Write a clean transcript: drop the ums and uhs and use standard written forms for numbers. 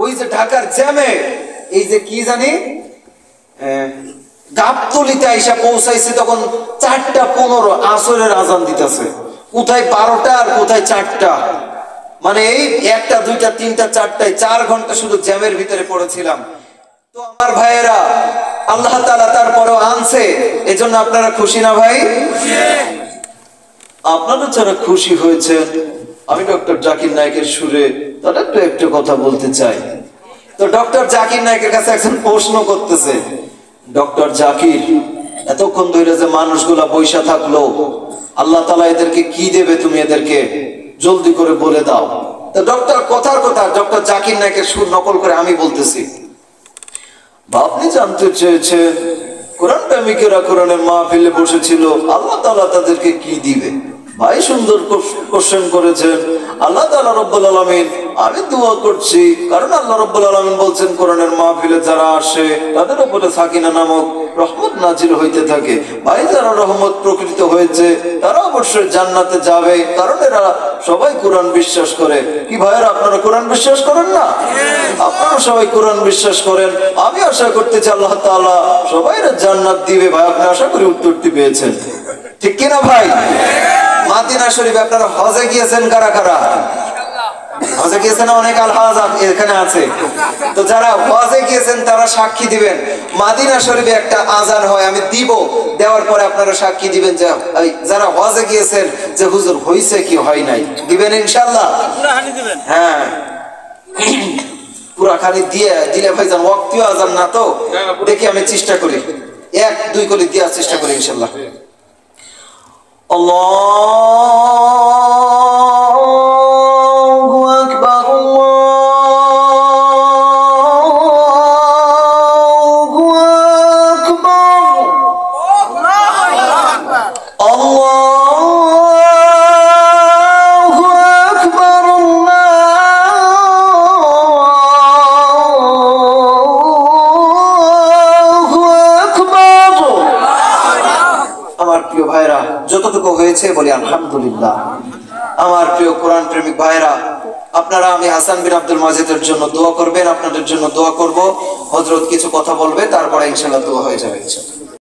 ওই যে ঢাকার জ্যামে এই যে কি জানি গাবতলিতে আইসা পৌঁছাইছে তখন 4:15 আসরের আজান দিতেছে, কোথায় 12টা আর কোথায় 4টা, মানে এই 1টা 2টা 3টা 4টায় 4 ঘন্টা শুধু জ্যামের ভিতরে পড়েছিলাম। তো আমার ভাইয়েরা আল্লাহ তাআলা তারপরেও আনছে, এজন্য আপনারা খুশি না ভাই? আপনারা যারা খুশি হয়েছেন, আমি ডক্টর জাকির নায়েকের সুরে তাদের একটু কথা বলতে চাই। তো ডক্টর জাকির নায়েকের কাছে একজন প্রশ্ন করতেছে, ডক্টর জাকির এতক্ষণ ধরে যে মানুষগুলা বৈশা থাকলো, আল্লাহ তাআলা এদেরকে কি দেবে, তুমি এদেরকে জলদি করে বলে দাও। তো ডক্টর কথার কথা ডক্টর জাকির নায়েকের সুর নকল করে আমি বলতেছি, আপনি জানতে চেয়েছেন কোরআন প্রেমিকেরা কোরআনের মাহফিলে বসেছিল, আল্লাহ তাআলা তাদেরকে কি দিবে। ভাই সুন্দর কোশ্চেন করেছেন। আল্লাহ তাআলা রব্বুল আলামিন, আমি দোয়া করছি, কারণ আল্লাহ রব্বুল আলামিন বলছেন কোরআনের মাহফিলে যারা আসে তাদের উপরে সাকিনা নামক রহমত নাজিল হইতে থাকে। ভাই যারা রহমত প্রকৃত হয়েছে তারা অবশ্যই জান্নাতে যাবে, কারণ এরা সবাই কোরআন বিশ্বাস করে। কি ভাইয়েরা আপনারা কোরআন বিশ্বাস করেন না? আপনারা সবাই কোরআন বিশ্বাস করেন। আমি আশা করতেছি আল্লাহ তাআলা সবাইরে জান্নাত দিবে। ভাই আপনি আশা করি উত্তরটি পেয়েছেন, ঠিক কিনা ভাই? মদিনা শরীফ আপনারা হজে গিয়েছেন কারা কারা? হজে গিয়েছেন অনেক আলহাজ এখানে আছে। তো যারা হজে গিয়েছেন তারা সাক্ষী দিবেন, মদিনা শরীফে একটা আজান হয়, আমি দিব, দেওয়ার পরে আপনারা সাক্ষী দিবেন যে যারা হজে গিয়েছেন যে হুজুর হইছে কি হয় নাই, দিবেন ইনশাআল্লাহ? হ্যাঁ, পুরা খালি দিয়ে দিলে ভাইজান ওয়াক্তীয় আজান না, তো দেখি আমি চেষ্টা করি 1-2 করে দেওয়ার চেষ্টা করি ইনশাআল্লাহ। আল্লাহু আকবার, আল্লাহু আকবার, আল্লাহু আকবার, আল্লাহু আকবার। আমার প্রিয় ভাইরা, যতটুকু হয়েছে বলি আলহামদুলিল্লাহ। আমার প্রিয় কোরআন প্রেমিক ভাইরা, আপনারা আমি হাসান বিন আব্দুল মাজেদের জন্য দোয়া করবেন, আপনাদের জন্য দোয়া করব। হযরত কিছু কথা বলবে, তারপরে ইনশাআল্লাহ দোয়া হয়ে যাবে ইনশাআল্লাহ।